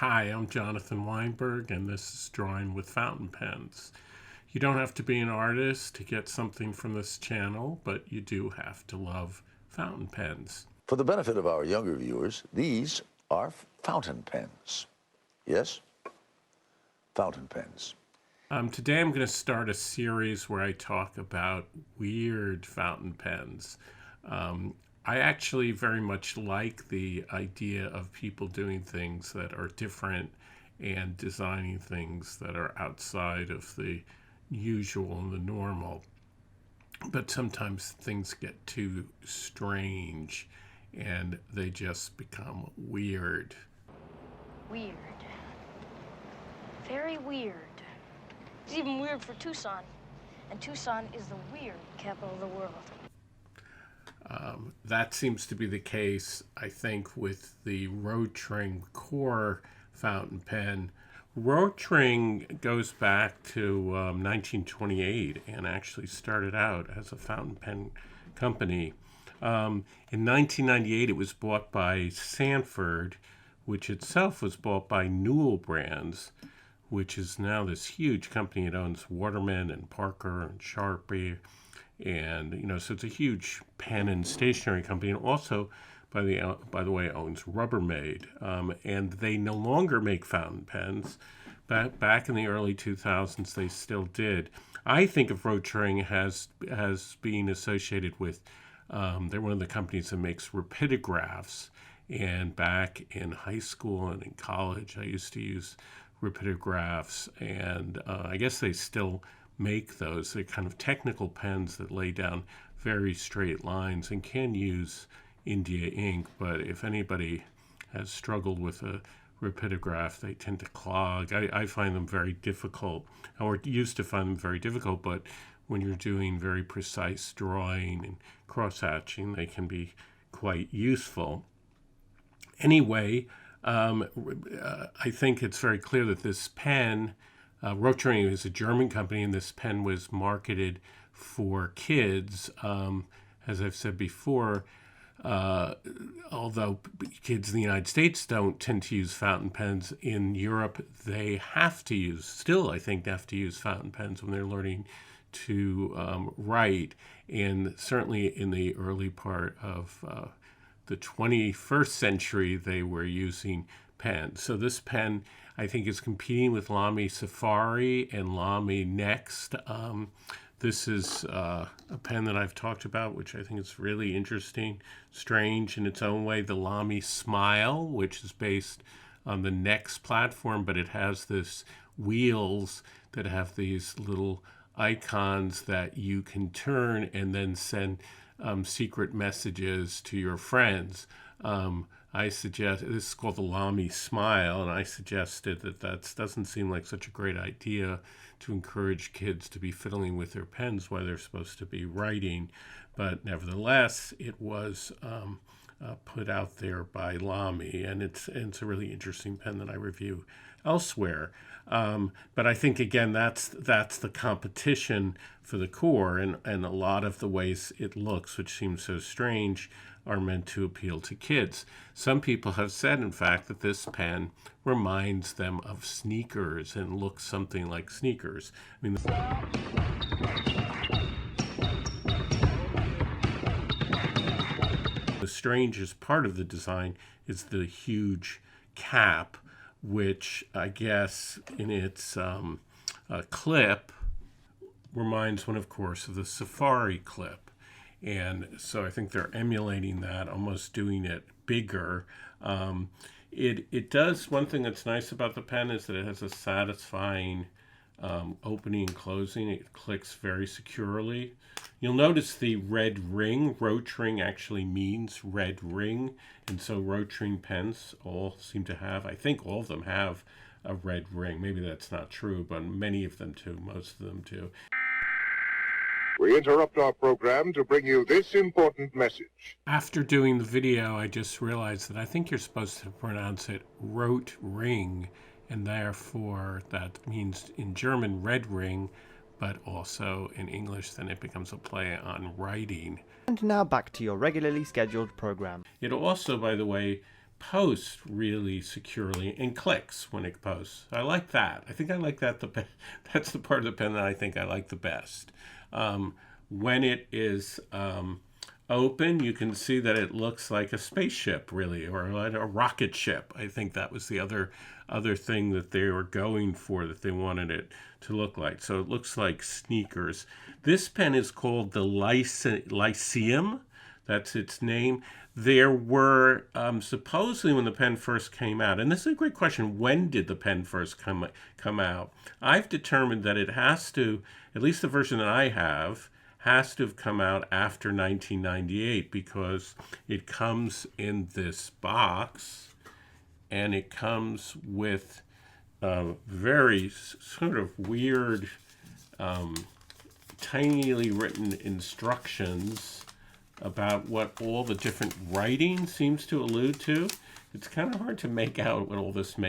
Hi, I'm Jonathan Weinberg, and this is Drawing with Fountain Pens. You don't have to be an artist to get something from this channel, but you do have to love fountain pens. For the benefit of our younger viewers, these are fountain pens. Yes? Fountain pens. Today I'm going to start a series where I talk about weird fountain pens. I actually very much like the idea of people doing things that are different and designing things that are outside of the usual and the normal. But sometimes things get too strange and they just become weird. Weird. Very weird. It's even weird for Tucson. And Tucson is the weird capital of the world. That seems to be the case, I think, with the Rotring Core Fountain Pen. Rotring goes back to 1928 and actually started out as a fountain pen company. In 1998, it was bought by Sanford, which itself was bought by Newell Brands, which is now this huge company. It owns Waterman and Parker and Sharpie. And, so it's a huge pen and stationery company. And also, by the way, owns Rubbermaid. And they no longer make fountain pens. Back in the early 2000s, they still did. I think of Rotring as being associated with, they're one of the companies that makes rapidographs. And back in high school and in college, I used to use rapidographs. And I guess they still make those. They're kind of technical pens that lay down very straight lines and can use India ink, but if anybody has struggled with a rapidograph, they tend to clog. I find them very difficult, or used to find them very difficult, but when you're doing very precise drawing and cross-hatching, they can be quite useful. Anyway, I think it's very clear that this pen, Rotring is a German company, and this pen was marketed for kids. As I've said before, although kids in the United States don't tend to use fountain pens, in Europe they have to use, still I think they have to use fountain pens when they're learning to write. And certainly in the early part of the 21st century, they were using pens. So this pen, I think, is competing with Lamy Safari and Lamy Next. This is a pen that I've talked about, which I think is really interesting, strange in its own way. The Lamy Smile, which is based on the Next platform, but it has this wheels that have these little icons that you can turn and then send secret messages to your friends. I suggest, this is called the Lamy Smile, and I suggested that doesn't seem like such a great idea to encourage kids to be fiddling with their pens while they're supposed to be writing. But nevertheless, it was put out there by Lamy, and it's a really interesting pen that I review elsewhere. But I think, again, that's the competition for the Core, and a lot of the ways it looks, which seems so strange, are meant to appeal to kids. Some people have said, in fact, that this pen reminds them of sneakers and looks something like sneakers. I mean, the strangest part of the design is the huge cap, which I guess in its clip reminds one, of course, of the Safari clip. And so I think they're emulating that, almost doing it bigger. It does, one thing that's nice about the pen is that it has a satisfying opening and closing. It clicks very securely. You'll notice the red ring. Rotring actually means red ring. And so Rotring pens all seem to have, I think all of them have a red ring. Maybe that's not true, but many of them do, most of them do. We interrupt our program to bring you this important message. After doing the video, I just realized that I think you're supposed to pronounce it Rotring, and therefore that means in German red ring, but also in English then it becomes a play on writing. And now back to your regularly scheduled program. It also, by the way, posts really securely and clicks when it posts. I like that. I think I like that that's the part of the pen that I think I like the best. When it is open, you can see that it looks like a spaceship, really, or like a rocket ship. I think that was the other thing that they were going for, that they wanted it to look like. So it looks like sneakers. This pen is called the Lyceum. That's its name. There were, supposedly when the pen first came out, and this is a great question, when did the pen first come out? I've determined that it has to, at least the version that I have, has to have come out after 1998, because it comes in this box, and it comes with very sort of weird, tinily written instructions about what all the different writing seems to allude to. It's kind of hard to make out what all this to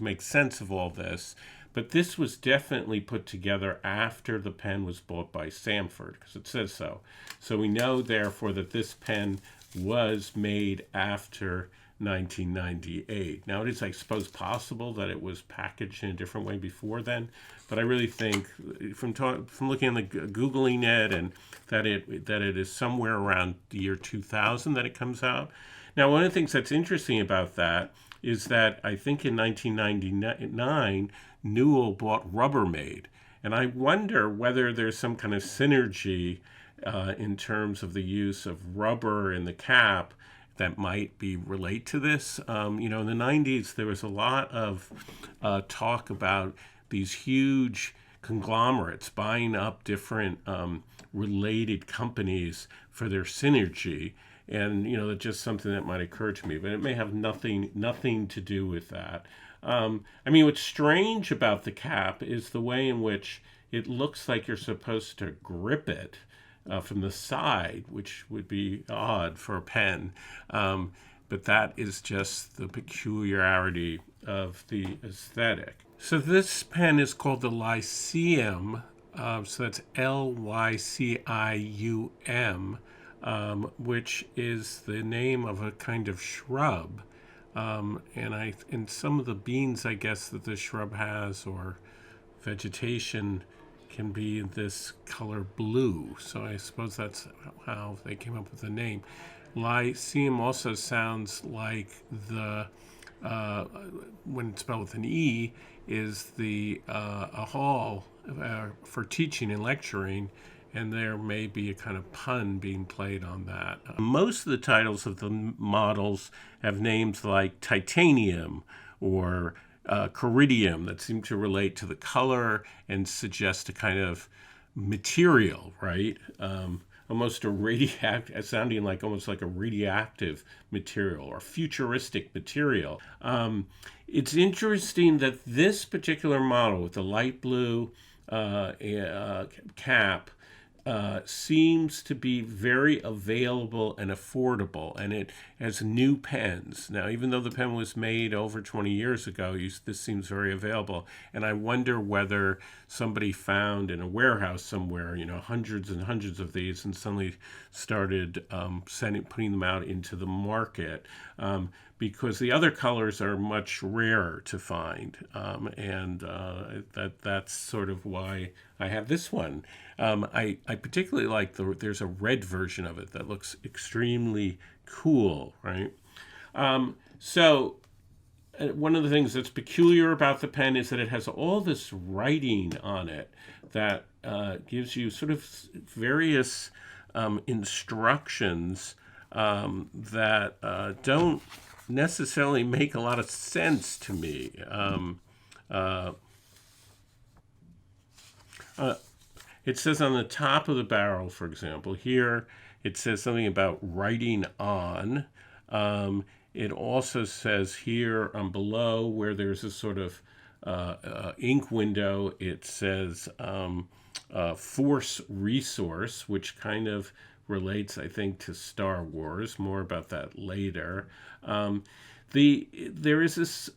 make sense of all this. But this was definitely put together after the pen was bought by Samford, because it says so. So we know, therefore, that this pen was made after 1998. Now, it is, I suppose, possible that it was packaged in a different way before then, but I really think, from looking on the Googling it, and that it is somewhere around the year 2000 that it comes out. Now, one of the things that's interesting about that is that I think in 1999, Newell bought Rubbermaid, and I wonder whether there's some kind of synergy in terms of the use of rubber in the cap that might relate to this. In the 90s, there was a lot of talk about these huge conglomerates buying up different related companies for their synergy. And, that's just something that might occur to me, but it may have nothing to do with that. What's strange about the cap is the way in which it looks like you're supposed to grip it from the side, which would be odd for a pen. But that is just the peculiarity of the aesthetic. So this pen is called the Lyceum. So that's Lycium, which is the name of a kind of shrub. And some of the beans, I guess, that the shrub has, or vegetation, can be this color blue. So I suppose that's how they came up with the name. Lyceum also sounds like when it's spelled with an E, is a hall for teaching and lecturing, and there may be a kind of pun being played on that. Most of the titles of the models have names like titanium or ceridium that seem to relate to the color and suggest a kind of material, right? Almost sounding like almost like a radioactive material or futuristic material. It's interesting that this particular model with the light blue cap seems to be very available and affordable, and it has new pens. Now, even though the pen was made over 20 years ago, this seems very available, and I wonder whether somebody found in a warehouse somewhere, hundreds and hundreds of these, and suddenly started putting them out into the market, because the other colors are much rarer to find, and that's sort of why I have this one. I particularly like there's a red version of it that looks extremely cool, right? So one of the things that's peculiar about the pen is that it has all this writing on it that gives you sort of various instructions that don't necessarily make a lot of sense to me. It says on the top of the barrel, for example, here it says something about writing on. It also says here below, where there's a sort of ink window, it says force resource, which kind of relates, I think, to Star Wars. More about that later. There is this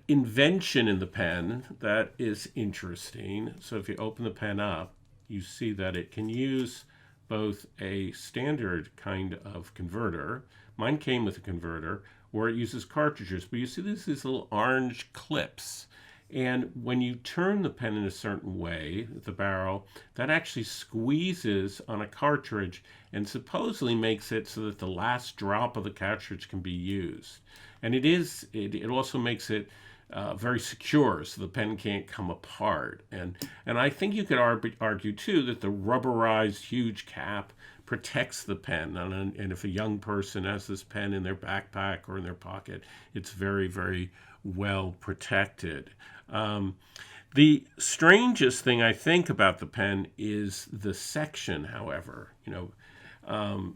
invention in the pen that is interesting. So if you open the pen up, you see that it can use both a standard kind of converter. Mine came with a converter, or it uses cartridges. But you see these little orange clips. And when you turn the pen in a certain way, the barrel, that actually squeezes on a cartridge and supposedly makes it so that the last drop of the cartridge can be used. And it also makes it very secure, so the pen can't come apart. And I think you could argue too that the rubberized huge cap protects the pen. And if a young person has this pen in their backpack or in their pocket, it's very, very well protected. The strangest thing I think about the pen is the section, however.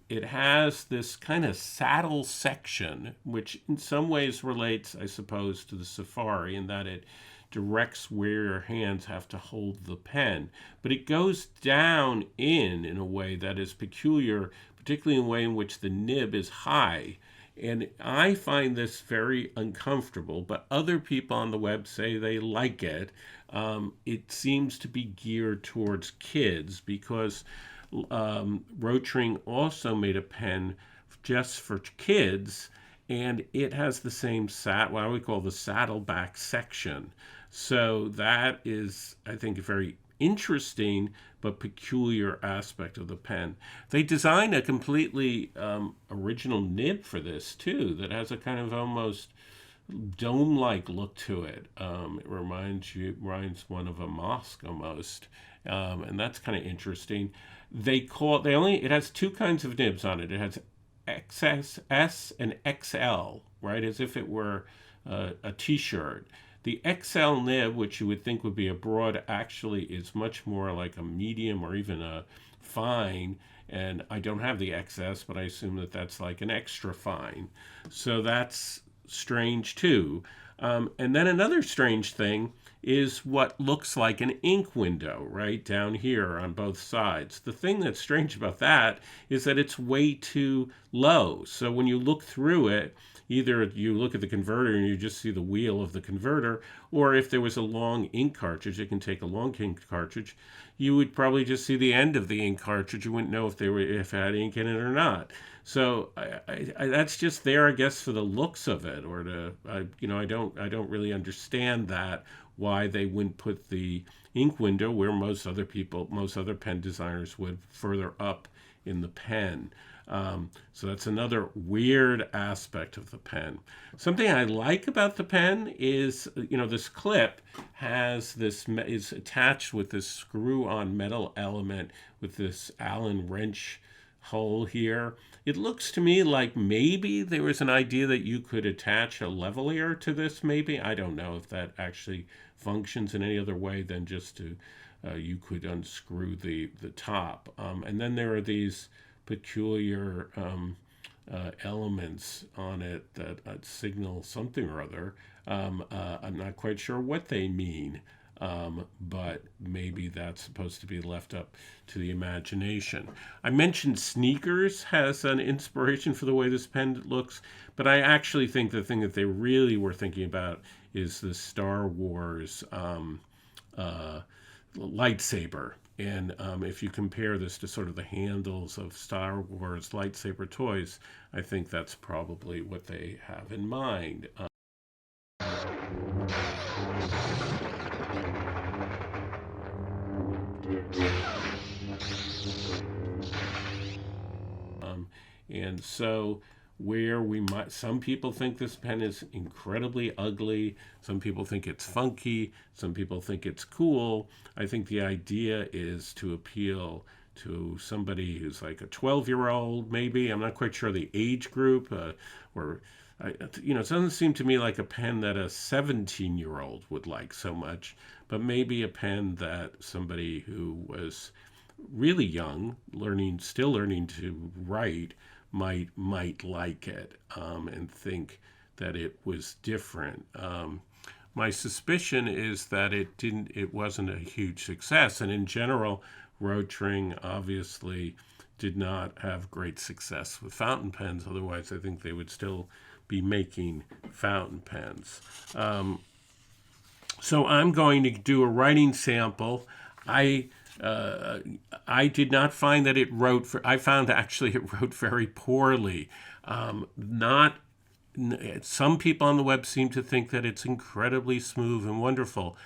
It has this kind of saddle section, which in some ways relates, I suppose, to the Safari in that it directs where your hands have to hold the pen. But it goes down in a way that is peculiar, particularly in the way in which the nib is high. And I find this very uncomfortable, but other people on the web say they like it. It seems to be geared towards kids because Rotring also made a pen just for kids, and it has the same what we call the saddleback section. So that is, I think, a very interesting but peculiar aspect of the pen. They designed a completely original nib for this too, that has a kind of almost dome-like look to it. It reminds one of a mosque almost, and that's kind of interesting. It has two kinds of nibs on it. It has XS and XL, right, as if it were a T-shirt. The XL nib, which you would think would be a broad, actually is much more like a medium or even a fine. And I don't have the XS, but I assume that that's like an extra fine. So that's strange too. And then another strange thing is what looks like an ink window right down here on both sides. The thing that's strange about that is that it's way too low. So when you look through it, either you look at the converter and you just see the wheel of the converter, or if there was a long ink cartridge, it can take a long ink cartridge, you would probably just see the end of the ink cartridge. You wouldn't know if it had ink in it or not. So that's just there, I guess, for the looks of it, or I don't really understand that, why they wouldn't put the ink window where most other pen designers would, further up in the pen. So that's another weird aspect of the pen. Something I like about the pen is, this clip is attached with this screw-on metal element with this Allen wrench hole here. It looks to me like maybe there was an idea that you could attach a levelier to this, maybe. I don't know if that actually functions in any other way than just to, you could unscrew the top. And then there are these peculiar elements on it that signal something or other. I'm not quite sure what they mean, but maybe that's supposed to be left up to the imagination. I mentioned sneakers has an inspiration for the way this pen looks, but I actually think the thing that they really were thinking about is the Star Wars lightsaber. And if you compare this to sort of the handles of Star Wars lightsaber toys, I think that's probably what they have in mind. And so some people think this pen is incredibly ugly, some people think it's funky, some people think it's cool. I think the idea is to appeal to somebody who's like a 12-year-old, maybe. I'm not quite sure the age group, it doesn't seem to me like a pen that a 17-year-old would like so much, but maybe a pen that somebody who was really young, still learning to write, might like it, and think that it was different. My suspicion is that it wasn't a huge success, and in general, Rotring obviously did not have great success with fountain pens. Otherwise, I think they would still be making fountain pens. So I'm going to do a writing sample. I I did not find that it wrote. I found actually it wrote very poorly. Not Some people on the web seem to think that it's incredibly smooth and wonderful.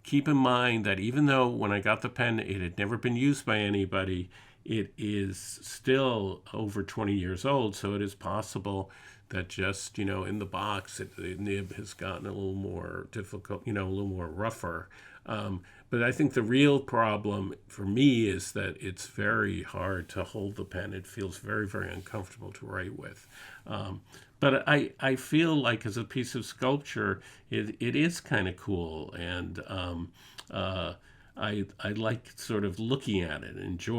Keep in mind that even though when I got the pen, it had never been used by anybody, it is still over 20 years old. So it is possible that just, in the box, the nib has gotten a little more difficult, a little more rougher. But I think the real problem for me is that it's very hard to hold the pen. It feels very, very uncomfortable to write with. But I feel like as a piece of sculpture, it is kind of cool. And I like sort of looking at it.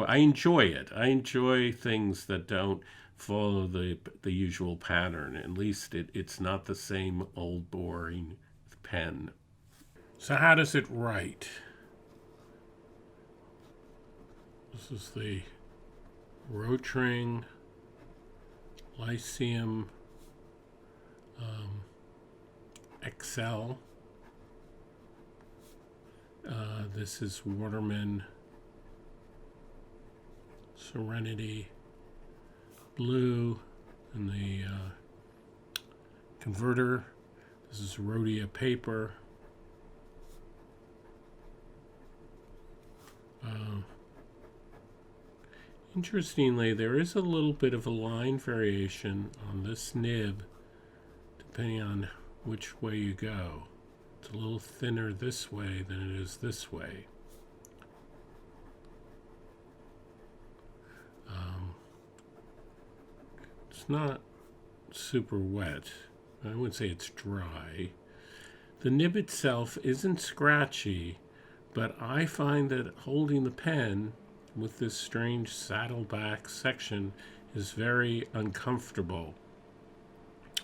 I enjoy it. I enjoy things that don't follow the usual pattern. At least it's not the same old boring pen. So how does it write? This is the Rotring Lyceum XL. This is Waterman Serenity Blue, and the converter. This is Rhodia paper. Interestingly, there is a little bit of a line variation on this nib, depending on which way you go. It's a little thinner this way than it is this way. It's not super wet. I wouldn't say it's dry. The nib itself isn't scratchy, but I find that holding the pen with this strange saddleback section is very uncomfortable.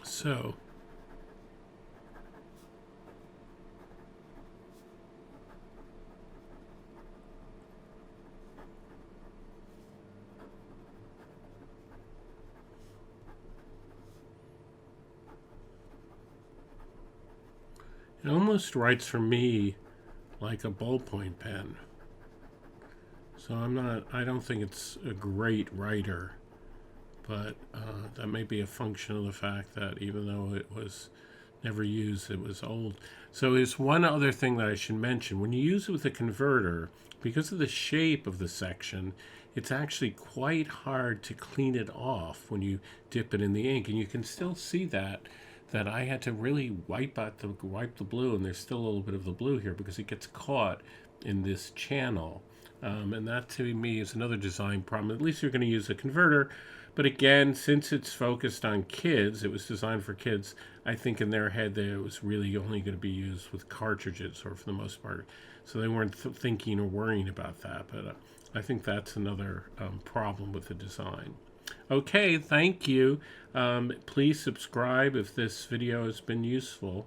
So it almost writes for me like a ballpoint pen. So I don't think it's a great writer, but that may be a function of the fact that even though it was never used, it was old. So there's one other thing that I should mention. When you use it with a converter, because of the shape of the section, it's actually quite hard to clean it off when you dip it in the ink. And you can still see that I had to really wipe the blue, and there's still a little bit of the blue here because it gets caught in this channel. And that to me is another design problem. At least you're going to use a converter. But again, since it's focused on kids, it was designed for kids, I think in their head that it was really only going to be used with cartridges, or for the most part. So they weren't thinking or worrying about that. But I think that's another problem with the design. Okay, thank you. Please subscribe if this video has been useful.